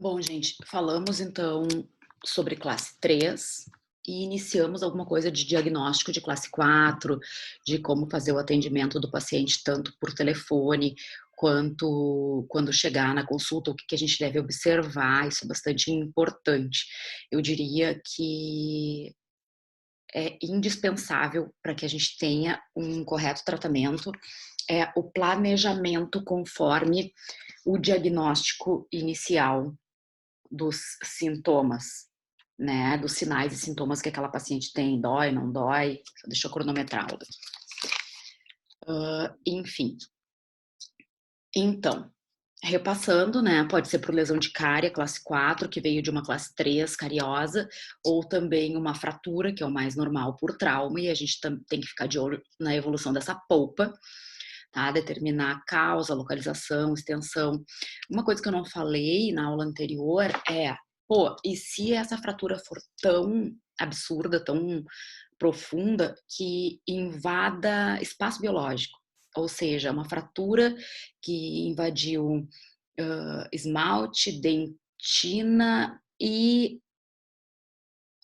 Bom, gente, falamos então sobre classe 3 e iniciamos alguma coisa de diagnóstico de classe 4, de como fazer o atendimento do paciente tanto por telefone quanto quando chegar na consulta, o que a gente deve observar, isso é bastante importante. Eu diria que é indispensável para que a gente tenha um correto tratamento, é o planejamento conforme o diagnóstico inicial dos sintomas, né, dos sinais e sintomas que aquela paciente tem, dói, não dói, deixa eu cronometrar. Enfim. Então, repassando, né, pode ser por lesão de cárie, classe 4, que veio de uma classe 3, cariosa, ou também uma fratura, que é o mais normal por trauma, e a gente tem que ficar de olho na evolução dessa polpa, tá? Determinar a causa, localização, extensão. Uma coisa que eu não falei na aula anterior é, pô, e se essa fratura for tão absurda, tão profunda, que invada espaço biológico? Ou seja, uma fratura que invadiu esmalte, dentina e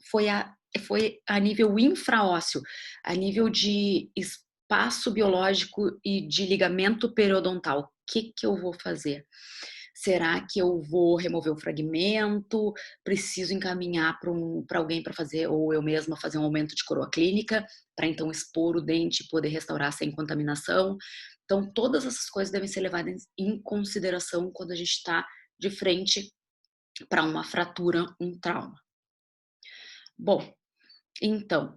foi a, foi a nível infraósseo, a nível de espaço biológico e de ligamento periodontal. O que eu vou fazer? Será que eu vou remover o fragmento? Preciso encaminhar para alguém para fazer, ou eu mesma fazer um aumento de coroa clínica, para então expor o dente e poder restaurar sem contaminação? Então, todas essas coisas devem ser levadas em consideração quando a gente está de frente para uma fratura, um trauma. Bom, então,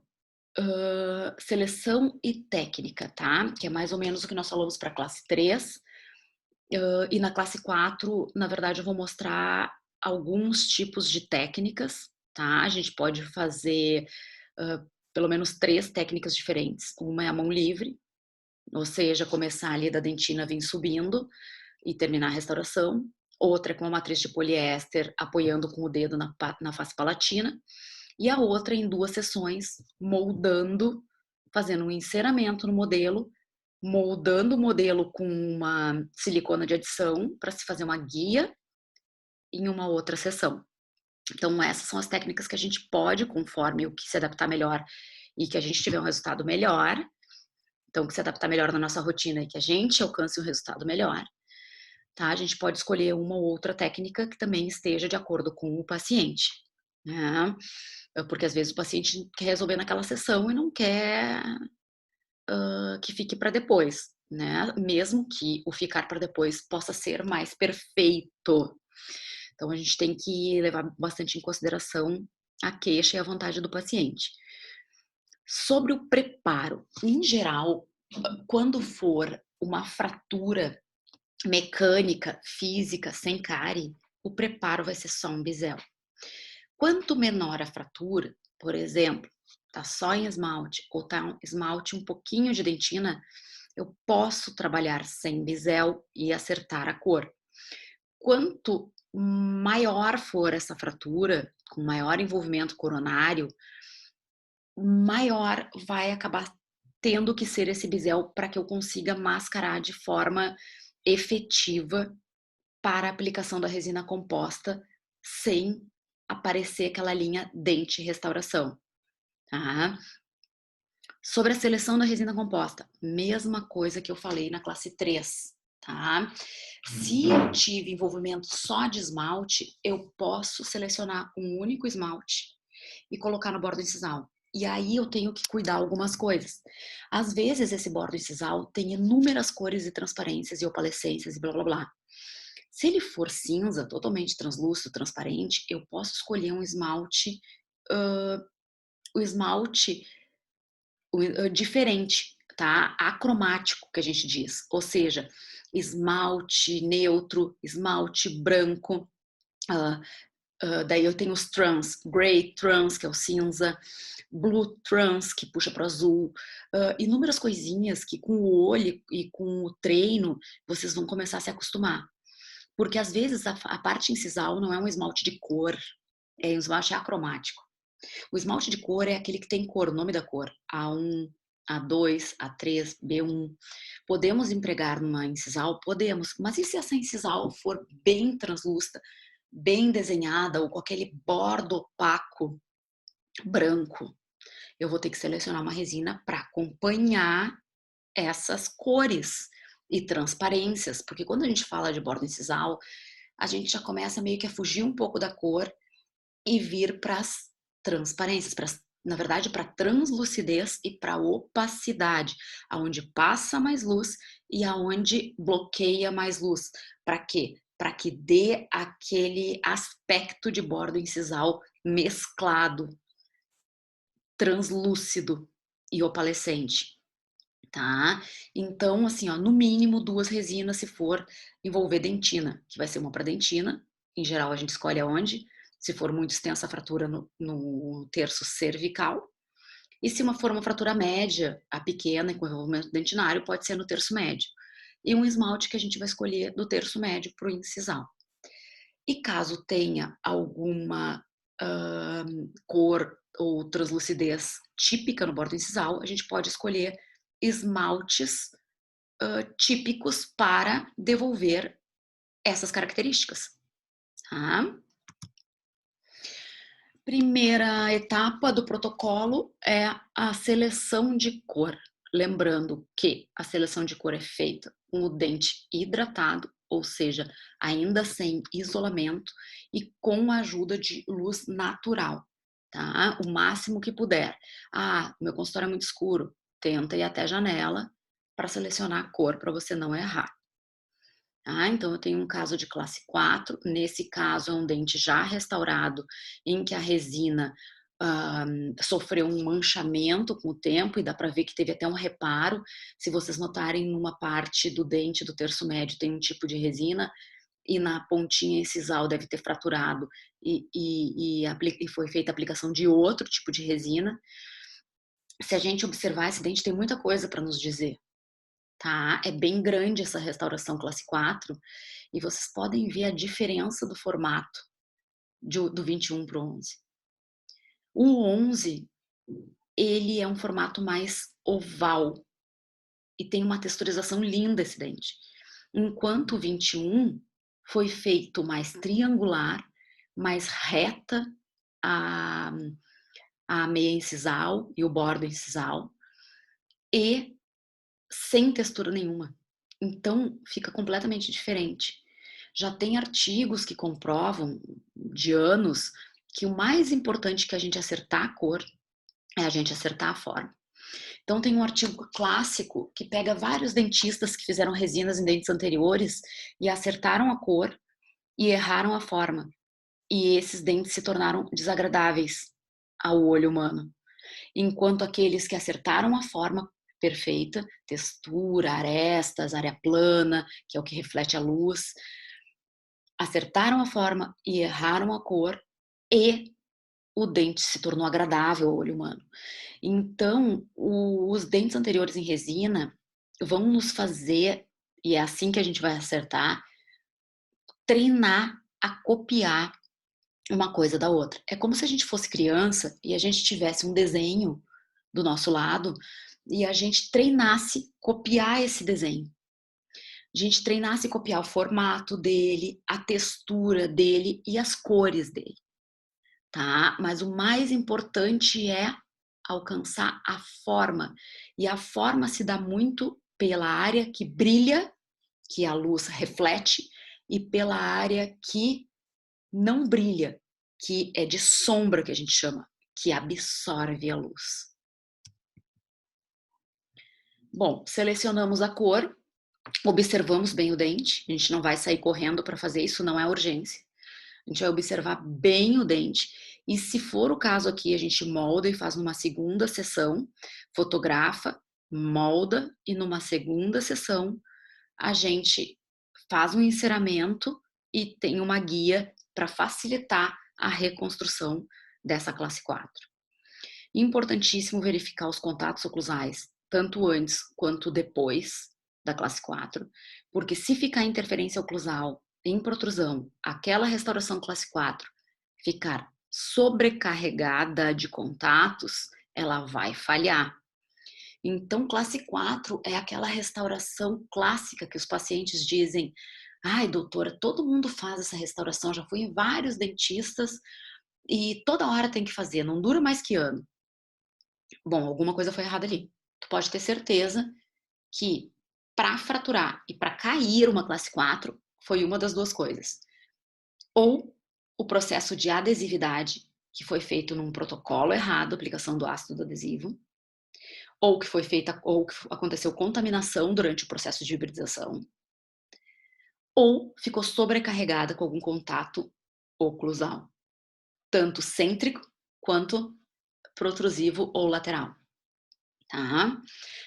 seleção e técnica, tá? Que é mais ou menos o que nós falamos para a classe 3. E na classe 4, na verdade, eu vou mostrar alguns tipos de técnicas, tá? A gente pode fazer pelo menos 3 técnicas diferentes. Uma é a mão livre, ou seja, começar ali da dentina, vir subindo e terminar a restauração. Outra é com uma matriz de poliéster, apoiando com o dedo na face palatina. E a outra em 2 sessões, moldando, fazendo um enceramento no modelo, moldando o modelo com uma silicona de adição para se fazer uma guia em uma outra sessão. Então, essas são as técnicas que a gente pode, conforme o que se adaptar melhor e que a gente tiver um resultado melhor, então, que se adaptar melhor na nossa rotina e que a gente alcance um resultado melhor, tá? A gente pode escolher uma ou outra técnica que também esteja de acordo com o paciente, né? Porque às vezes o paciente quer resolver naquela sessão e não quer que fique para depois, né? Mesmo que o ficar para depois possa ser mais perfeito. Então a gente tem que levar bastante em consideração a queixa e a vontade do paciente. Sobre o preparo, em geral, quando for uma fratura mecânica, física, sem cárie, o preparo vai ser só um bisel. Quanto menor a fratura, por exemplo, tá só em esmalte ou tá um esmalte um pouquinho de dentina, eu posso trabalhar sem bisel e acertar a cor. Quanto maior for essa fratura, com maior envolvimento coronário, maior vai acabar tendo que ser esse bisel para que eu consiga mascarar de forma efetiva para a aplicação da resina composta sem aparecer aquela linha dente restauração, tá? Sobre a seleção da resina composta, mesma coisa que eu falei na classe 3, tá? Se eu tive envolvimento só de esmalte, eu posso selecionar um único esmalte e colocar no bordo incisal. E aí eu tenho que cuidar algumas coisas. Às vezes esse bordo incisal tem inúmeras cores e transparências e opalescências e blá blá blá. Se ele for cinza, totalmente translúcido, transparente, eu posso escolher um esmalte, o esmalte diferente, tá? Acromático, que a gente diz. Ou seja, esmalte neutro, esmalte branco. Uh, daí eu tenho os trans, grey trans, que é o cinza, blue trans, que puxa para o azul, inúmeras coisinhas que com o olho e com o treino vocês vão começar a se acostumar. Porque às vezes a parte incisal não é um esmalte de cor, é um esmalte acromático. O esmalte de cor é aquele que tem cor, o nome da cor, A1, A2, A3, B1. Podemos empregar numa incisal? Podemos, mas e se essa incisal for bem translúcida? bem desenhada ou com aquele bordo opaco branco, eu vou ter que selecionar uma resina para acompanhar essas cores e transparências, porque quando a gente fala de bordo incisal, a gente já começa meio que a fugir um pouco da cor e vir para as transparências, na verdade, para translucidez e para opacidade, aonde passa mais luz e aonde bloqueia mais luz. Para quê? Para que dê aquele aspecto de bordo incisal mesclado, translúcido e opalescente. Tá? Então, assim, ó, no mínimo 2 resinas se for envolver dentina, que vai ser uma para dentina, em geral a gente escolhe aonde, se for muito extensa a fratura no terço cervical, e se for uma fratura média, a pequena, com envolvimento dentinário, pode ser no terço médio. E um esmalte que a gente vai escolher do terço médio para o incisal. E caso tenha alguma cor ou translucidez típica no bordo incisal, a gente pode escolher esmaltes típicos para devolver essas características. Tá? Primeira etapa do protocolo é a seleção de cor. Lembrando que a seleção de cor é feita com o dente hidratado, ou seja, ainda sem isolamento e com a ajuda de luz natural, tá? O máximo que puder. Ah, meu consultório é muito escuro. Tenta ir até a janela para selecionar a cor para você não errar. Ah, então eu tenho um caso de classe 4, nesse caso é um dente já restaurado, em que a resina sofreu um manchamento com o tempo e dá para ver que teve até um reparo. Se vocês notarem, numa parte do dente do terço médio tem um tipo de resina e na pontinha incisal deve ter fraturado e foi feita a aplicação de outro tipo de resina. Se a gente observar, esse dente tem muita coisa para nos dizer. Tá? É bem grande essa restauração classe 4 e vocês podem ver a diferença do formato do 21 para o 11. O 11, ele é um formato mais oval e tem uma texturização linda esse dente. Enquanto o 21 foi feito mais triangular, mais reta a, a meia incisal e o bordo incisal e sem textura nenhuma. Então, fica completamente diferente. Já tem artigos que comprovam, de anos, que o mais importante que a gente acertar a cor é a gente acertar a forma. Então, tem um artigo clássico que pega vários dentistas que fizeram resinas em dentes anteriores e acertaram a cor e erraram a forma. E esses dentes se tornaram desagradáveis ao olho humano. Enquanto aqueles que acertaram a forma perfeita, textura, arestas, área plana, que é o que reflete a luz, acertaram a forma e erraram a cor e o dente se tornou agradável ao olho humano. Então, os dentes anteriores em resina vão nos fazer, e é assim que a gente vai acertar, treinar a copiar uma coisa da outra. É como se a gente fosse criança e a gente tivesse um desenho do nosso lado e a gente treinasse copiar esse desenho. A gente treinasse copiar o formato dele, a textura dele e as cores dele, tá? Mas o mais importante é alcançar a forma. E a forma se dá muito pela área que brilha, que a luz reflete, e pela área que não brilha, que é de sombra que a gente chama, que absorve a luz. Bom, selecionamos a cor, observamos bem o dente, a gente não vai sair correndo para fazer isso, não é urgência. A gente vai observar bem o dente e, se for o caso aqui, a gente molda e faz numa segunda sessão, fotografa, molda e numa segunda sessão a gente faz um enceramento e tem uma guia para facilitar a reconstrução dessa classe 4. Importantíssimo verificar os contatos oclusais, tanto antes quanto depois da classe 4, porque se ficar interferência oclusal em protrusão, aquela restauração classe 4 ficar sobrecarregada de contatos, ela vai falhar. Então, classe 4 é aquela restauração clássica que os pacientes dizem: Ai, doutora, todo mundo faz essa restauração, já fui em vários dentistas e toda hora tem que fazer, não dura mais que ano. Bom, alguma coisa foi errada ali. Tu pode ter certeza que para fraturar e para cair uma classe 4 foi uma das duas coisas. Ou o processo de adesividade, que foi feito num protocolo errado, aplicação do ácido adesivo, ou que foi feita, ou que aconteceu contaminação durante o processo de hibridização, ou ficou sobrecarregada com algum contato oclusal, tanto cêntrico quanto protrusivo ou lateral. Tá?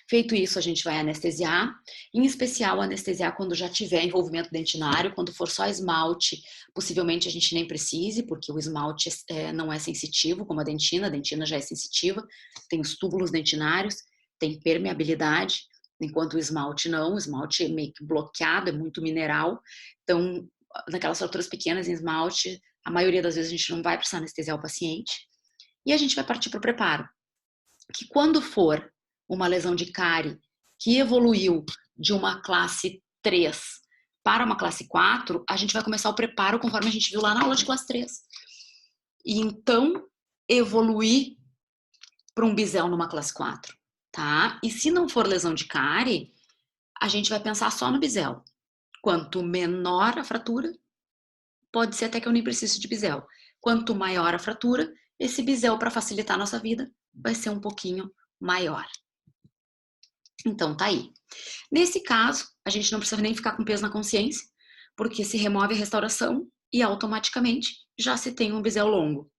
Feito isso, a gente vai anestesiar, em especial anestesiar quando já tiver envolvimento dentinário, quando for só esmalte, possivelmente a gente nem precise, porque o esmalte não é sensitivo, como a dentina já é sensitiva, tem os túbulos dentinários, tem permeabilidade, enquanto o esmalte não, o esmalte é meio que bloqueado, é muito mineral, então, naquelas fraturas pequenas em esmalte, a maioria das vezes a gente não vai precisar anestesiar o paciente, e a gente vai partir para o preparo, que quando for uma lesão de cárie que evoluiu de uma classe 3 para uma classe 4, a gente vai começar o preparo conforme a gente viu lá na aula de classe 3. E então evoluir para um bisel numa classe 4, tá? E se não for lesão de cárie, a gente vai pensar só no bisel. Quanto menor a fratura, pode ser até que eu nem precise de bisel. Quanto maior a fratura, esse bisel, para facilitar a nossa vida, vai ser um pouquinho maior. Então, tá aí. Nesse caso, a gente não precisa nem ficar com peso na consciência, porque se remove a restauração e automaticamente já se tem um bisel longo.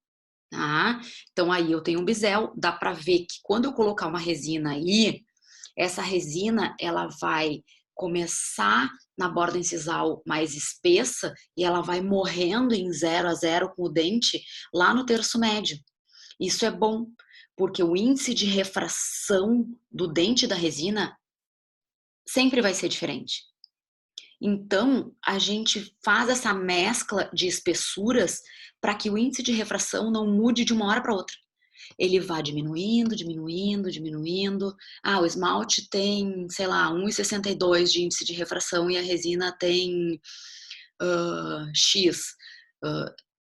Tá? Então, aí eu tenho um bisel, dá para ver que quando eu colocar uma resina aí, essa resina, ela vai começar na borda incisal mais espessa e ela vai morrendo em 0 a 0 com o dente lá no terço médio. Isso é bom, porque o índice de refração do dente da resina sempre vai ser diferente. Então, a gente faz essa mescla de espessuras para que o índice de refração não mude de uma hora para outra. Ele vai diminuindo, diminuindo, diminuindo. Ah, o esmalte tem, sei lá, 1,62 de índice de refração e a resina tem X,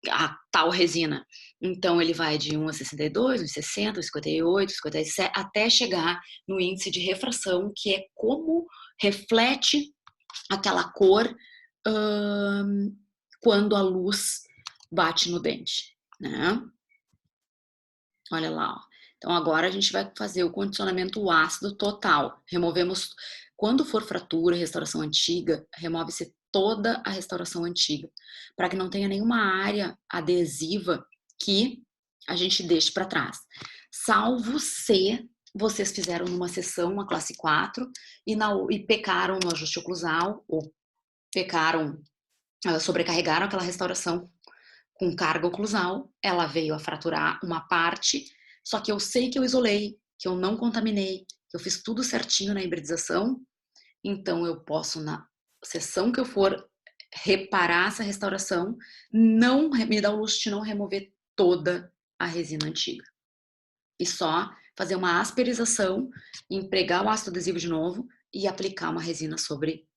a tal resina. Então, ele vai de 1,62, 1,60, 1,58, 1,57, até chegar no índice de refração, que é como reflete aquela cor quando a luz bate no dente, né? Olha lá, ó. Então agora a gente vai fazer o condicionamento ácido total. Removemos, quando for fratura, restauração antiga, remove-se toda a restauração antiga, para que não tenha nenhuma área adesiva que a gente deixe para trás. Salvo se vocês fizeram numa sessão, uma classe 4, e pecaram no ajuste oclusal, ou pecaram, sobrecarregaram aquela restauração com carga oclusal, ela veio a fraturar uma parte, só que eu sei que eu isolei, que eu não contaminei, que eu fiz tudo certinho na hibridização, então eu posso, na sessão que eu for reparar essa restauração, não me dá o luxo de não remover toda a resina antiga. E só fazer uma asperização, empregar o ácido adesivo de novo e aplicar uma resina sobre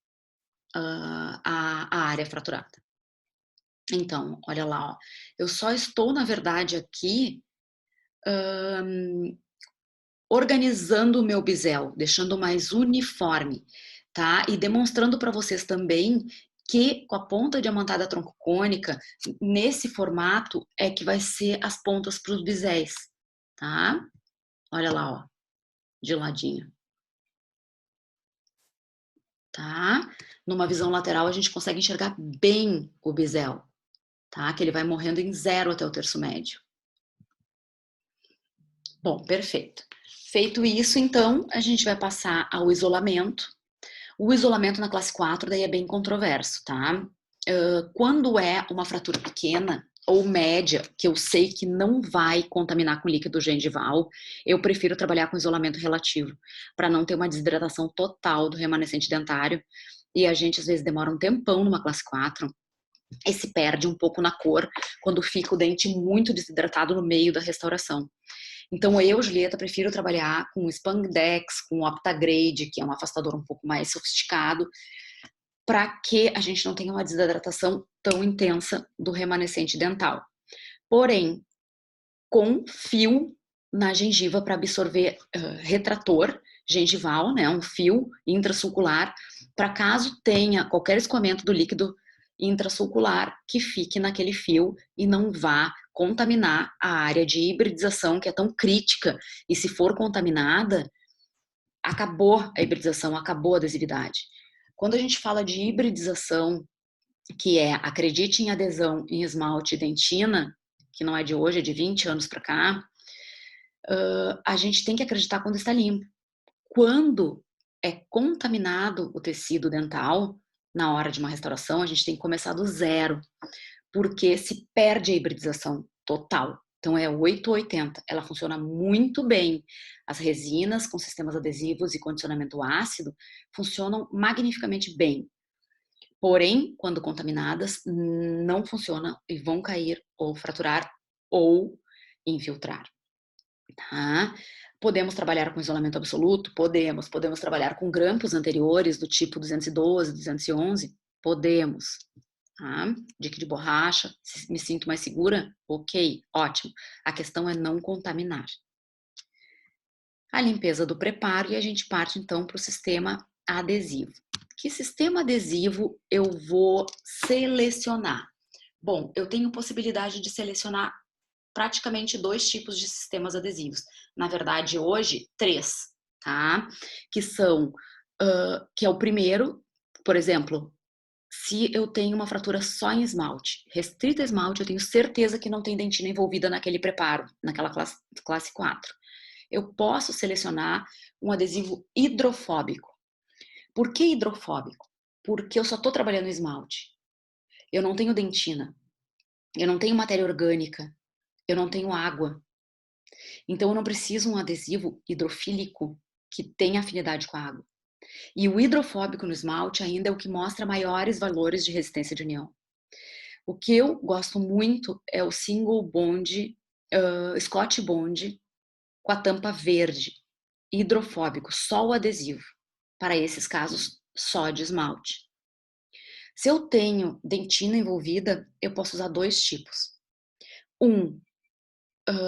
a área fraturada. Então, olha lá, ó. Eu só estou, na verdade, aqui organizando o meu bisel, deixando mais uniforme, tá? E demonstrando para vocês também que com a ponta diamantada troncocônica, nesse formato, é que vai ser as pontas para os biséis, tá? Olha lá, ó, de ladinho. Tá? Numa visão lateral, a gente consegue enxergar bem o bisel, tá? Que ele vai morrendo em 0 até o terço médio. Bom, perfeito. Feito isso, então, a gente vai passar ao isolamento. O isolamento na classe 4 daí é bem controverso, tá? Quando é uma fratura pequena ou média, que eu sei que não vai contaminar com líquido gengival, eu prefiro trabalhar com isolamento relativo, para não ter uma desidratação total do remanescente dentário. E a gente, às vezes, demora um tempão numa classe 4 e se perde um pouco na cor quando fica o dente muito desidratado no meio da restauração. Então, eu, Julieta, prefiro trabalhar com Spandex, com Optagrade, que é um afastador um pouco mais sofisticado, para que a gente não tenha uma desidratação tão intensa do remanescente dental. Porém, com fio na gengiva para absorver retrator gengival, né, um fio intrasulcular, para caso tenha qualquer escoamento do líquido intrasulcular que fique naquele fio e não vá contaminar a área de hibridização que é tão crítica, e se for contaminada, acabou a hibridização, acabou a adesividade. Quando a gente fala de hibridização, que é acredite em adesão em esmalte e dentina, que não é de hoje, é de 20 anos para cá, a gente tem que acreditar quando está limpo. Quando é contaminado o tecido dental, na hora de uma restauração, a gente tem que começar do zero, porque se perde a hibridização total. Então é 880, ela funciona muito bem. As resinas com sistemas adesivos e condicionamento ácido funcionam magnificamente bem. Porém, quando contaminadas, não funcionam e vão cair ou fraturar ou infiltrar. Tá? Podemos trabalhar com isolamento absoluto? Podemos. Podemos trabalhar com grampos anteriores do tipo 212, 211? Podemos. Tá? Dique de borracha, se me sinto mais segura? Ok, ótimo. A questão é não contaminar. A limpeza do preparo e a gente parte então para o sistema adesivo. Que sistema adesivo eu vou selecionar? Bom, eu tenho possibilidade de selecionar praticamente 2 tipos de sistemas adesivos. Na verdade, hoje, 3, tá? Que são, que é o primeiro, por exemplo, se eu tenho uma fratura só em esmalte, restrita a esmalte, eu tenho certeza que não tem dentina envolvida naquele preparo, naquela classe 4. Eu posso selecionar um adesivo hidrofóbico. Por que hidrofóbico? Porque eu só estou trabalhando esmalte. Eu não tenho dentina, eu não tenho matéria orgânica, eu não tenho água. Então eu não preciso um adesivo hidrofílico que tenha afinidade com a água. E o hidrofóbico no esmalte ainda é o que mostra maiores valores de resistência de união. O que eu gosto muito é o single bond, Scotch Bond com a tampa verde, hidrofóbico, só o adesivo. Para esses casos, só de esmalte. Se eu tenho dentina envolvida, eu posso usar 2 tipos.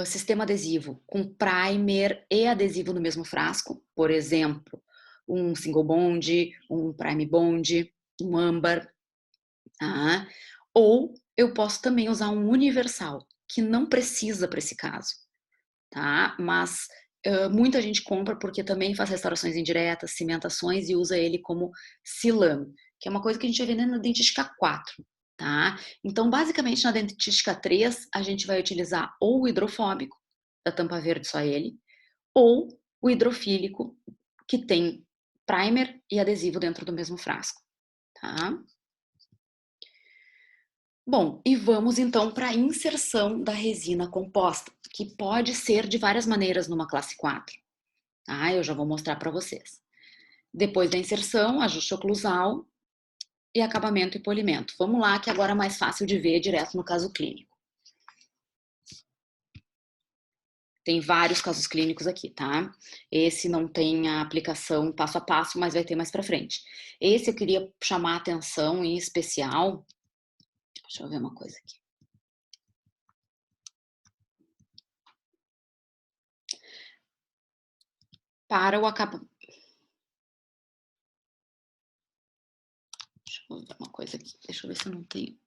Sistema adesivo com primer e adesivo no mesmo frasco, por exemplo, um single bond, um prime bond, um âmbar, tá? Ou eu posso também usar um universal, que não precisa para esse caso, tá? Mas muita gente compra porque também faz restaurações indiretas, cimentações e usa ele como silame, que é uma coisa que a gente vai vender na dentística 4. Tá? Então, basicamente, na dentística 3, a gente vai utilizar ou o hidrofóbico, da tampa verde só ele, ou o hidrofílico, que tem primer e adesivo dentro do mesmo frasco. Tá? Bom, e vamos então para a inserção da resina composta, que pode ser de várias maneiras numa classe 4. Tá? Eu já vou mostrar para vocês. Depois da inserção, ajuste oclusal e acabamento e polimento. Vamos lá, que agora é mais fácil de ver direto no caso clínico. Tem vários casos clínicos aqui, tá? Esse não tem a aplicação passo a passo, mas vai ter mais pra frente. Esse eu queria chamar a atenção em especial. Deixa eu ver uma coisa aqui. Para o acabamento. Deixa eu ver uma coisa aqui. Deixa eu ver se eu não tenho.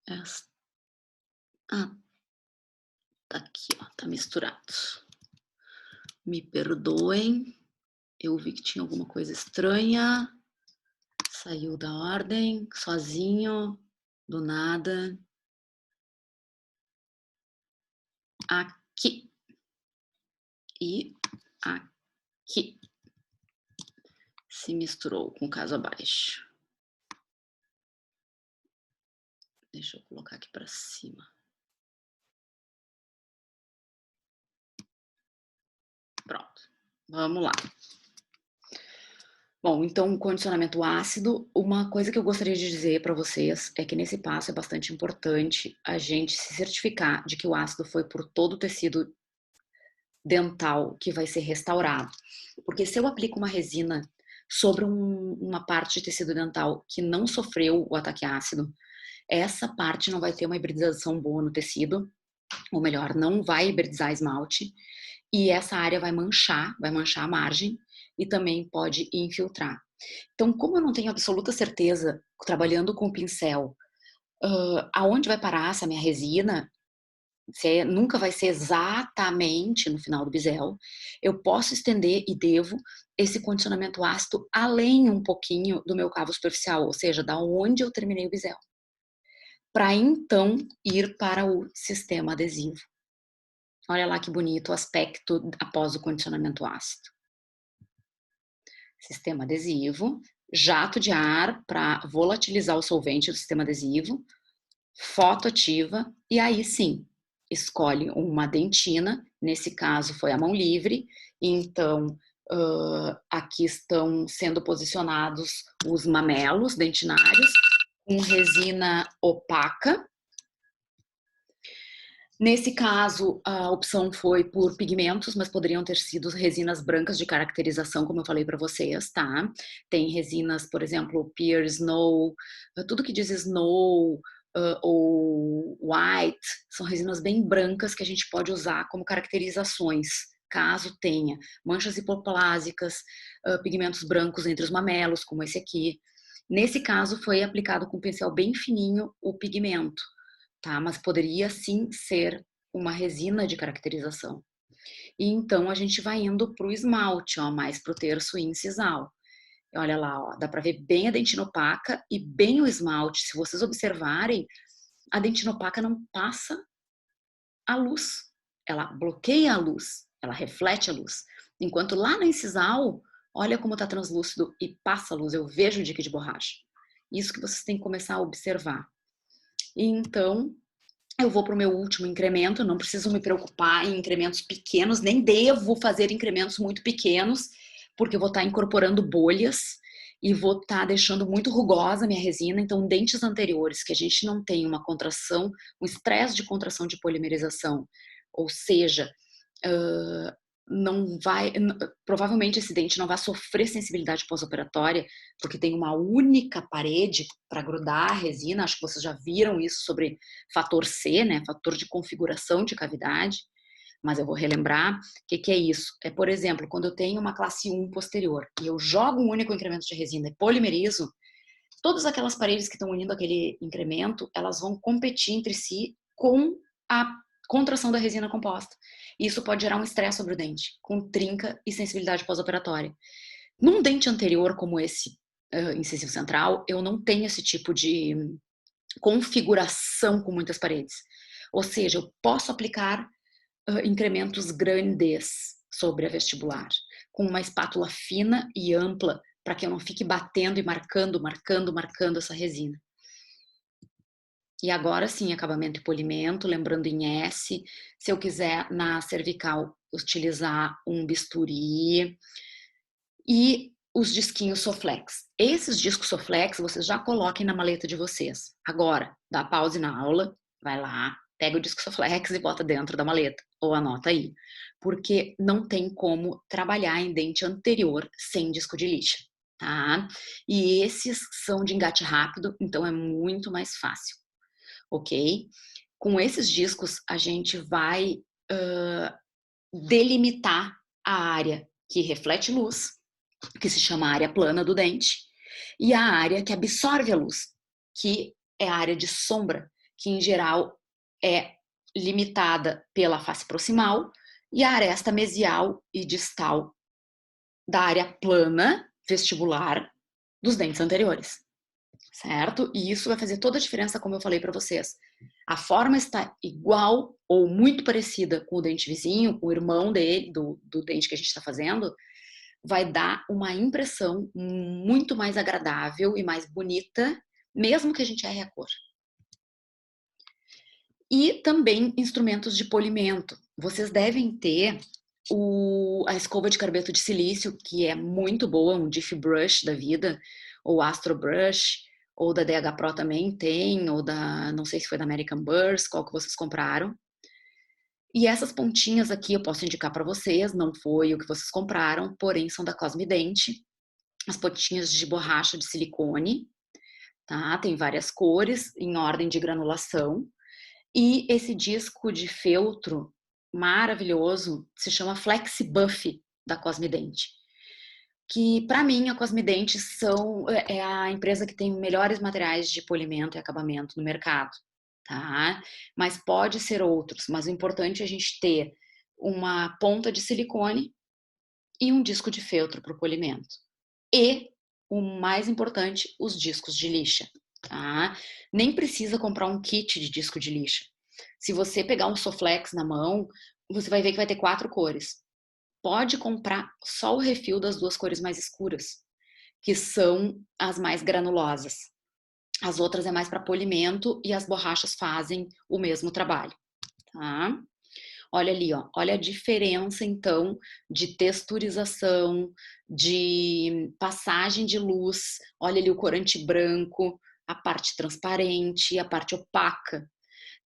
Essa. Ah, tá aqui, ó. Tá misturado. Me perdoem. Eu vi que tinha alguma coisa estranha. Saiu da ordem, sozinho, do nada. Aqui. E aqui. Se misturou com o caso abaixo. Deixa eu colocar aqui para cima. Pronto. Vamos lá. Bom, então, condicionamento ácido, uma coisa que eu gostaria de dizer para vocês é que nesse passo é bastante importante a gente se certificar de que o ácido foi por todo o tecido dental que vai ser restaurado. Porque se eu aplico uma resina sobre uma parte de tecido dental que não sofreu o ataque ácido, essa parte não vai ter uma hibridização boa no tecido, ou melhor, não vai hibridizar esmalte, e essa área vai manchar a margem e também pode infiltrar. Então, como eu não tenho absoluta certeza, trabalhando com o pincel, aonde vai parar essa minha resina, nunca vai ser exatamente no final do bisel, eu posso estender e devo esse condicionamento ácido além um pouquinho do meu cavo superficial, ou seja, da onde eu terminei o bisel, para então ir para o sistema adesivo. Olha lá que bonito o aspecto após o condicionamento ácido. Sistema adesivo, jato de ar para volatilizar o solvente do sistema adesivo, foto ativa, e aí sim, escolhe uma dentina, nesse caso foi a mão livre, então aqui estão sendo posicionados os mamelos dentinários com resina opaca. Nesse caso, a opção foi por pigmentos, mas poderiam ter sido resinas brancas de caracterização, como eu falei para vocês, tá? Tem resinas, por exemplo, Pear Snow, tudo que diz Snow ou White, são resinas bem brancas que a gente pode usar como caracterizações, caso tenha manchas hipoplásicas, pigmentos brancos entre os mamelos, como esse aqui. Nesse caso, foi aplicado com um pincel bem fininho o pigmento. Tá? Mas poderia sim ser uma resina de caracterização. E então a gente vai indo para o esmalte, ó, mais para o terço incisal. E olha lá, ó, dá para ver bem a dentina opaca e bem o esmalte. Se vocês observarem, a dentina opaca não passa a luz, ela bloqueia a luz, ela reflete a luz. Enquanto lá na incisal, olha como está translúcido e passa a luz, eu vejo o dique de borracha. Isso que vocês têm que começar a observar. E então, eu vou para o meu último incremento, não preciso me preocupar em incrementos pequenos, nem devo fazer incrementos muito pequenos, porque eu vou estar incorporando bolhas e vou estar deixando muito rugosa a minha resina. Então, dentes anteriores, que a gente não tem uma contração, um estresse de contração de polimerização, ou seja, não vai, provavelmente esse dente não vai sofrer sensibilidade pós-operatória, porque tem uma única parede para grudar a resina. Acho que vocês já viram isso sobre fator C, né? Fator de configuração de cavidade. Mas eu vou relembrar o que é isso. É, por exemplo, quando eu tenho uma classe 1 posterior e eu jogo um único incremento de resina e polimerizo, todas aquelas paredes que estão unindo aquele incremento, elas vão competir entre si com a contração da resina composta. E isso pode gerar um estresse sobre o dente, com trinca e sensibilidade pós-operatória. Num dente anterior, como esse incisivo central, eu não tenho esse tipo de configuração com muitas paredes. Ou seja, eu posso aplicar incrementos grandes sobre a vestibular, com uma espátula fina e ampla, para que eu não fique batendo e marcando essa resina. E agora sim, acabamento e polimento, lembrando em S, se eu quiser na cervical utilizar um bisturi e os disquinhos Soflex. Esses discos Soflex vocês já coloquem na maleta de vocês. Agora, dá pause na aula, vai lá, pega o disco Soflex e bota dentro da maleta, ou anota aí. Porque não tem como trabalhar em dente anterior sem disco de lixa, tá? E esses são de engate rápido, então é muito mais fácil, ok? Com esses discos, a gente vai delimitar a área que reflete luz, que se chama área plana do dente, e a área que absorve a luz, que é a área de sombra, que em geral é limitada pela face proximal, e a aresta mesial e distal da área plana vestibular dos dentes anteriores, certo? E isso vai fazer toda a diferença, como eu falei para vocês. A forma está igual ou muito parecida com o dente vizinho, com o irmão dele, do dente que a gente está fazendo, vai dar uma impressão muito mais agradável e mais bonita, mesmo que a gente erre a cor. E também instrumentos de polimento. Vocês devem ter a escova de carbeto de silício, que é muito boa, um Diff Brush da vida, ou Astro Brush, ou da DH Pro também tem, ou da, não sei se foi da American Burst, qual que vocês compraram. E essas pontinhas aqui eu posso indicar para vocês, não foi o que vocês compraram, porém são da Cosmidente. as pontinhas de borracha de silicone, tá? Tem várias cores em ordem de granulação. E esse disco de feltro maravilhoso se chama FlexiBuff da Cosmident, que para mim a Cosmident é a empresa que tem melhores materiais de polimento e acabamento no mercado, tá? Mas pode ser outros, mas o importante é a gente ter uma ponta de silicone e um disco de feltro para o polimento. E, o mais importante, os discos de lixa, tá? Nem precisa comprar um kit de disco de lixa. Se você pegar um Soflex na mão, você vai ver que vai ter 4 cores. Pode comprar só o refil das 2 cores mais escuras, que são as mais granulosas. As outras é mais para polimento e as borrachas fazem o mesmo trabalho, tá? Olha ali, ó, olha a diferença então de texturização, de passagem de luz. Olha ali o corante branco, a parte transparente, a parte opaca.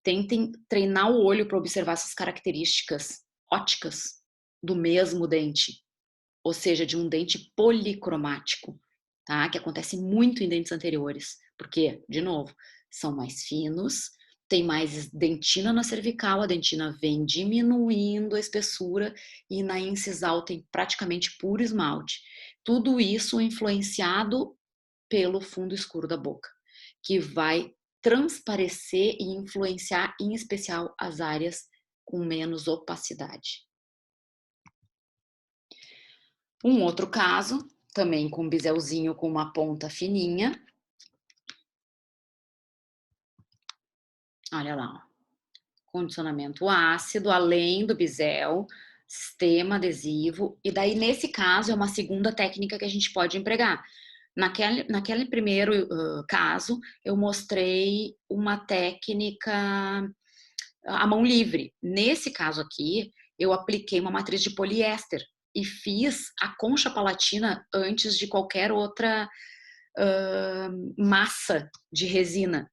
Tentem treinar o olho para observar essas características óticas do mesmo dente, ou seja, de um dente policromático, tá? Que acontece muito em dentes anteriores, porque, de novo, são mais finos, tem mais dentina na cervical, a dentina vem diminuindo a espessura e na incisal tem praticamente puro esmalte. Tudo isso influenciado pelo fundo escuro da boca, que vai transparecer e influenciar em especial as áreas com menos opacidade. Um outro caso, também com um biselzinho com uma ponta fininha. Olha lá, ó. Condicionamento ácido, além do bisel, sistema adesivo. E daí, nesse caso, é uma segunda técnica que a gente pode empregar. Naquele primeiro caso, eu mostrei uma técnica à mão livre. Nesse caso aqui, eu apliquei uma matriz de poliéster e fiz a concha palatina antes de qualquer outra massa de resina.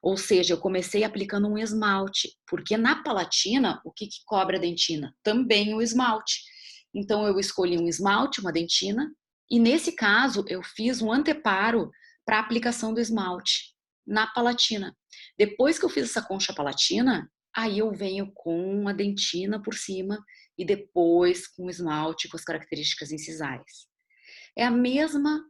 Ou seja, eu comecei aplicando um esmalte, porque na palatina, o que cobre a dentina? Também o esmalte. Então, eu escolhi um esmalte, uma dentina, e nesse caso, eu fiz um anteparo para a aplicação do esmalte na palatina. Depois que eu fiz essa concha palatina, aí eu venho com a dentina por cima e depois com o esmalte com as características incisais. É a mesma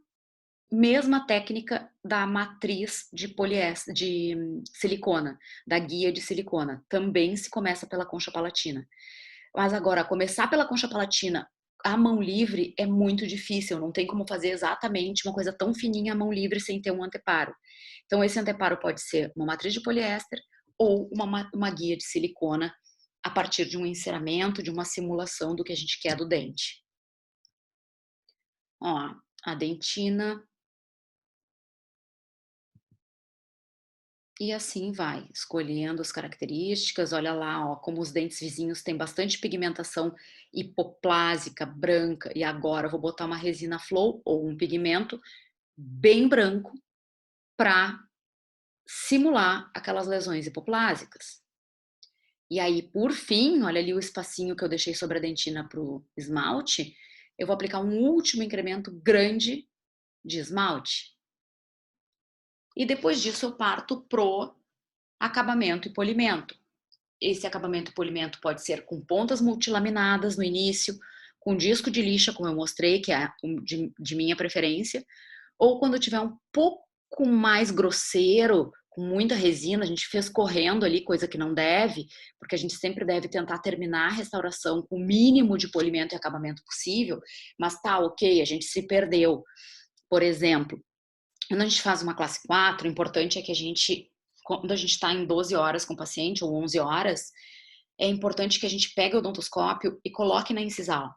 técnica da matriz de poliéster, de silicona, da guia de silicona. Também se começa pela concha palatina. Mas agora, começar pela concha palatina à mão livre é muito difícil. Não tem como fazer exatamente uma coisa tão fininha à mão livre sem ter um anteparo. Então, esse anteparo pode ser uma matriz de poliéster ou uma guia de silicona a partir de um enceramento, de uma simulação do que a gente quer do dente. Ó, a dentina. E assim vai, escolhendo as características. Olha lá, ó, como os dentes vizinhos têm bastante pigmentação hipoplásica, branca. E agora eu vou botar uma resina flow ou um pigmento bem branco para simular aquelas lesões hipoplásicas. E aí, por fim, olha ali o espacinho que eu deixei sobre a dentina para o esmalte. Eu vou aplicar um último incremento grande de esmalte. E depois disso eu parto pro acabamento e polimento. Esse acabamento e polimento pode ser com pontas multilaminadas no início, com disco de lixa, como eu mostrei, que é de minha preferência, ou quando tiver um pouco mais grosseiro, com muita resina, a gente fez correndo ali, coisa que não deve, porque a gente sempre deve tentar terminar a restauração com o mínimo de polimento e acabamento possível, mas tá, ok, a gente se perdeu. Por exemplo, quando a gente faz uma classe 4, o importante é que quando a gente está em 12 horas com o paciente, ou 11 horas, é importante que a gente pegue o odontoscópio e coloque na incisal,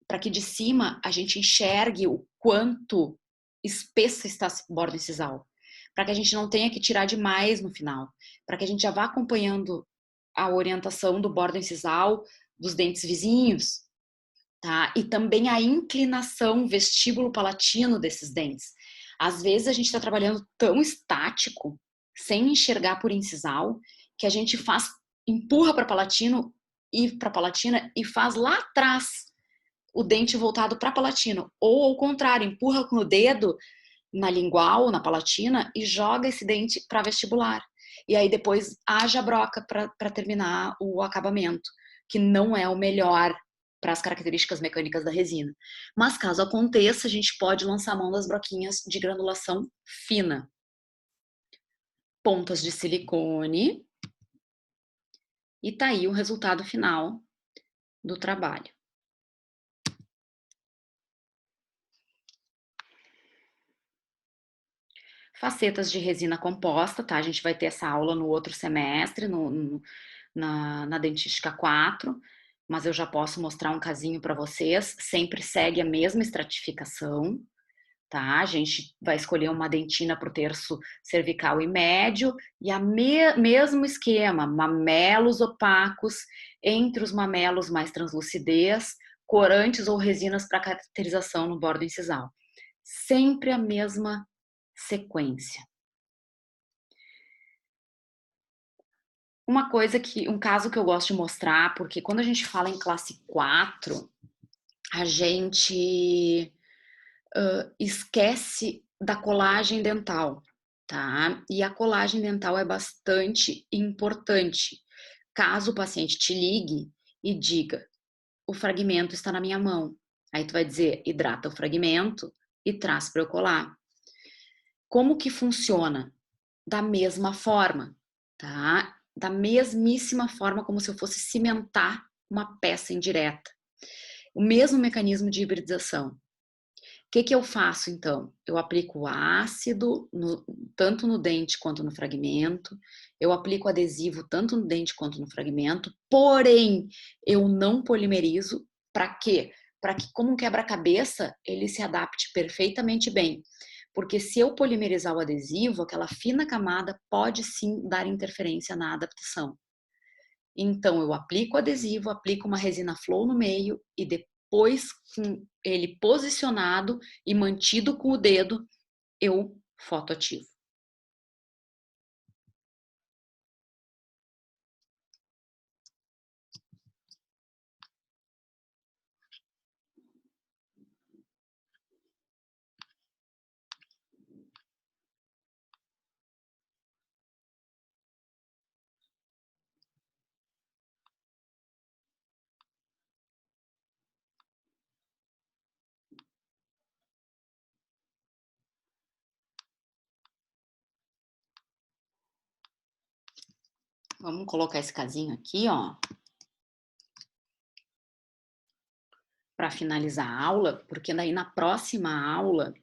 para que de cima a gente enxergue o quanto espessa está a borda incisal, para que a gente não tenha que tirar demais no final, para que a gente já vá acompanhando a orientação do bordo incisal dos dentes vizinhos, tá? E também a inclinação vestíbulo palatino desses dentes. Às vezes a gente está trabalhando tão estático, sem enxergar por incisal, que a gente empurra para palatina e faz lá atrás o dente voltado para a palatina. Ou ao contrário, empurra com o dedo na lingual, na palatina, e joga esse dente para vestibular. E aí depois haja broca para terminar o acabamento, que não é o melhor para as características mecânicas da resina. Mas caso aconteça, a gente pode lançar a mão das broquinhas de granulação fina. Pontas de silicone. E tá aí o resultado final do trabalho. Facetas de resina composta, tá? A gente vai ter essa aula no outro semestre, na Dentística 4, mas eu já posso mostrar um casinho para vocês. Sempre segue a mesma estratificação, tá? A gente vai escolher uma dentina para o terço cervical e médio e mesmo esquema, mamelos opacos entre os mamelos mais translucidez, corantes ou resinas para caracterização no bordo incisal. Sempre a mesma sequência. Um caso que eu gosto de mostrar, porque quando a gente fala em classe 4, a gente esquece da colagem dental, tá? E a colagem dental é bastante importante. Caso o paciente te ligue e diga, o fragmento está na minha mão. Aí tu vai dizer, hidrata o fragmento e traz para eu colar. Como que funciona? Da mesma forma, tá? Da mesmíssima forma como se eu fosse cimentar uma peça indireta. O mesmo mecanismo de hibridização. O que eu faço, então? Eu aplico ácido tanto no dente quanto no fragmento, eu aplico adesivo tanto no dente quanto no fragmento, porém, eu não polimerizo. Para quê? Para que, como um quebra-cabeça, ele se adapte perfeitamente bem. Porque se eu polimerizar o adesivo, aquela fina camada pode sim dar interferência na adaptação. Então, eu aplico o adesivo, aplico uma resina flow no meio e depois, com ele posicionado e mantido com o dedo, eu fotoativo. Vamos colocar esse casinho aqui, ó, para finalizar a aula, porque daí na próxima aula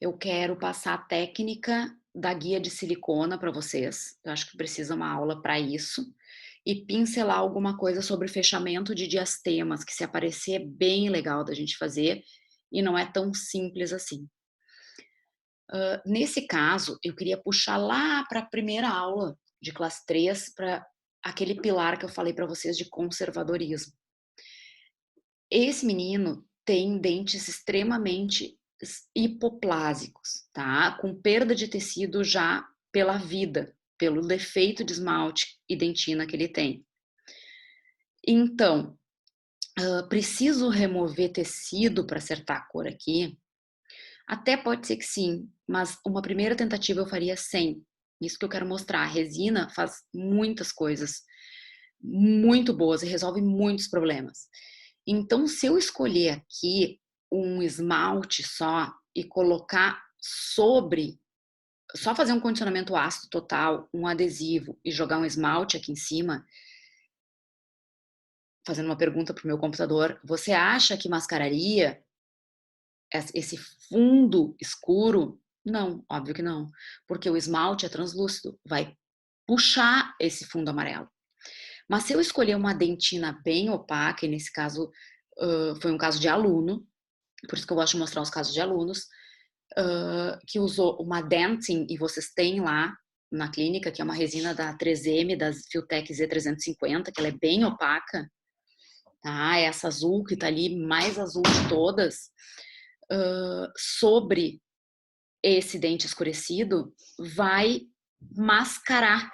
eu quero passar a técnica da guia de silicona para vocês. Eu acho que precisa uma aula para isso. E pincelar alguma coisa sobre fechamento de diastemas, que se aparecer é bem legal da gente fazer e não é tão simples assim. Nesse caso, eu queria puxar lá para a primeira aula de classe 3, para aquele pilar que eu falei para vocês de conservadorismo. Esse menino tem dentes extremamente hipoplásicos, tá? Com perda de tecido já pela vida, pelo defeito de esmalte e dentina que ele tem. Então, preciso remover tecido para acertar a cor aqui? Até pode ser que sim, mas uma primeira tentativa eu faria sem. Isso que eu quero mostrar. A resina faz muitas coisas muito boas e resolve muitos problemas. Então, se eu escolher aqui um esmalte só e colocar sobre, só fazer um condicionamento ácido total, um adesivo e jogar um esmalte aqui em cima, fazendo uma pergunta para o meu computador, você acha que mascararia esse fundo escuro? Não, óbvio que não, porque o esmalte é translúcido, vai puxar esse fundo amarelo. Mas se eu escolher uma dentina bem opaca, e nesse caso foi um caso de aluno, por isso que eu gosto de mostrar os casos de alunos, que usou uma dentin, e vocês têm lá na clínica, que é uma resina da 3M, da Filtech Z350, que ela é bem opaca, tá? Essa azul que tá ali, mais azul de todas, sobre esse dente escurecido, vai mascarar.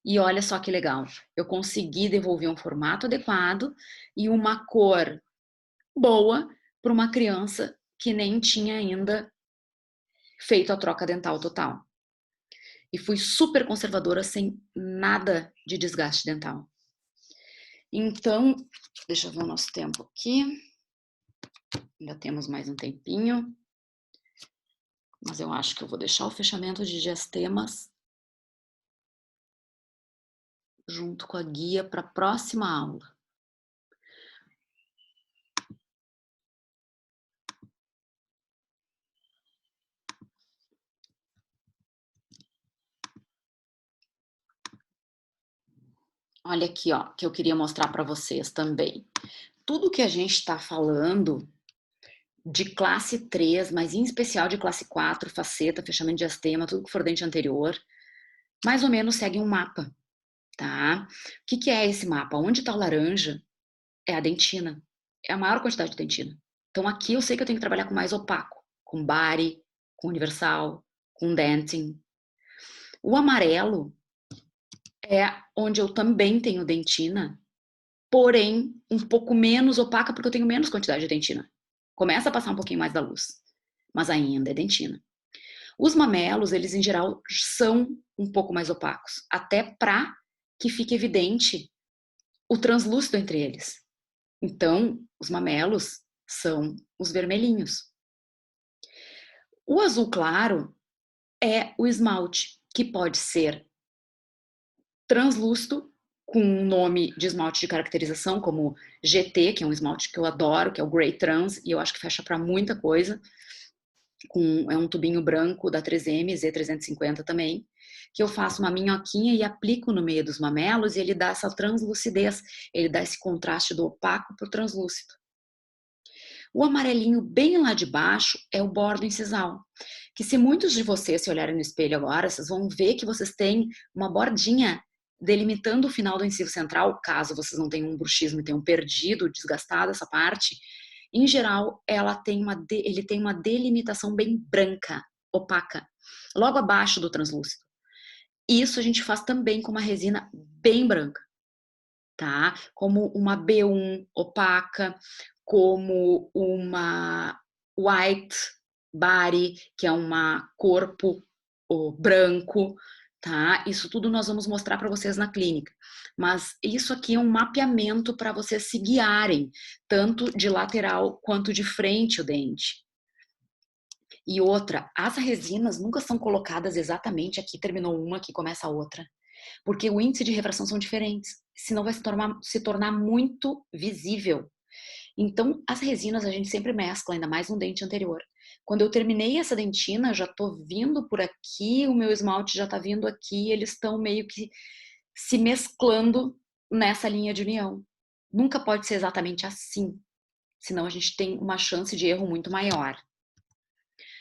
E olha só que legal, eu consegui devolver um formato adequado e uma cor boa para uma criança que nem tinha ainda feito a troca dental total. E fui super conservadora, sem nada de desgaste dental. Então, deixa eu ver o nosso tempo aqui. Ainda temos mais um tempinho. Mas eu acho que eu vou deixar o fechamento de diastemas junto com a guia para a próxima aula. Olha aqui, ó, que eu queria mostrar para vocês também. Tudo que a gente está falando de classe 3, mas em especial de classe 4, faceta, fechamento de diastema, tudo que for dente anterior, mais ou menos segue um mapa, tá? O que é esse mapa? Onde está o laranja é a dentina, é a maior quantidade de dentina. Então aqui eu sei que eu tenho que trabalhar com mais opaco, com bari, com universal, com dentin. O amarelo é onde eu também tenho dentina, porém um pouco menos opaca porque eu tenho menos quantidade de dentina. Começa a passar um pouquinho mais da luz, mas ainda é dentina. Os mamelos, eles em geral são um pouco mais opacos, até para que fique evidente o translúcido entre eles. Então, os mamelos são os vermelhinhos. O azul claro é o esmalte, que pode ser translúcido, com um nome de esmalte de caracterização, como GT, que é um esmalte que eu adoro, que é o Grey Trans, e eu acho que fecha para muita coisa. É um tubinho branco da 3M, Z350 também, que eu faço uma minhoquinha e aplico no meio dos mamelos, e ele dá essa translucidez, ele dá esse contraste do opaco para o translúcido. O amarelinho bem lá de baixo é o bordo incisal, que se muitos de vocês se olharem no espelho agora, vocês vão ver que vocês têm uma bordinha delimitando o final do incisivo central, caso vocês não tenham um bruxismo e tenham perdido, desgastado essa parte. Em geral, ele tem uma delimitação bem branca, opaca, logo abaixo do translúcido. Isso a gente faz também com uma resina bem branca, tá? Como uma B1 opaca, como uma white body, que é uma corpo branco, tá? Isso tudo nós vamos mostrar para vocês na clínica. Mas isso aqui é um mapeamento para vocês se guiarem, tanto de lateral quanto de frente o dente. E outra, as resinas nunca são colocadas exatamente aqui, terminou uma, aqui começa a outra. Porque o índice de refração são diferentes, senão vai se tornar muito visível. Então, as resinas a gente sempre mescla, ainda mais no dente anterior. Quando eu terminei essa dentina, já tô vindo por aqui, o meu esmalte já tá vindo aqui, eles estão meio que se mesclando nessa linha de união. Nunca pode ser exatamente assim, senão a gente tem uma chance de erro muito maior.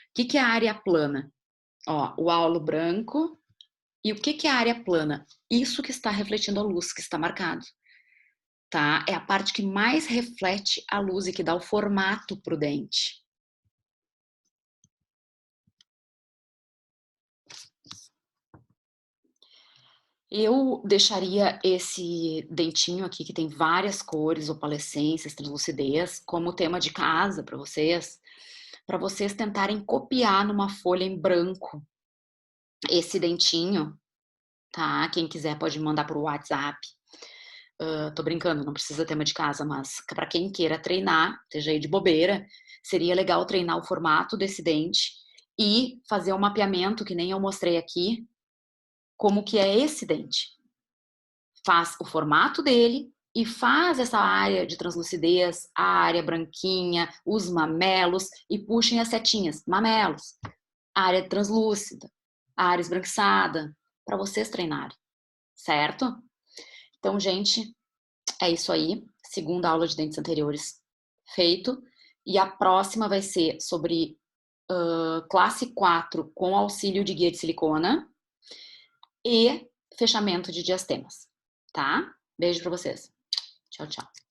O que é a área plana? Ó, o aulo branco. E o que é a área plana? Isso que está refletindo a luz, que está marcado. Tá? É a parte que mais reflete a luz e que dá o formato para o dente. Eu deixaria esse dentinho aqui, que tem várias cores, opalescências, translucidez, como tema de casa para vocês tentarem copiar numa folha em branco esse dentinho, tá? Quem quiser pode mandar por WhatsApp. Tô brincando, não precisa tema de casa, mas para quem queira treinar, seja aí de bobeira, seria legal treinar o formato desse dente e fazer um mapeamento, que nem eu mostrei aqui, como que é esse dente. Faz o formato dele e faz essa área de translucidez, a área branquinha, os mamelos, e puxem as setinhas, mamelos, área translúcida, área esbranquiçada, para vocês treinarem, certo? Então, gente, é isso aí. Segunda aula de dentes anteriores feito. E a próxima vai ser sobre classe 4 com auxílio de guia de silicona e fechamento de diastemas, tá? Beijo pra vocês. Tchau, tchau.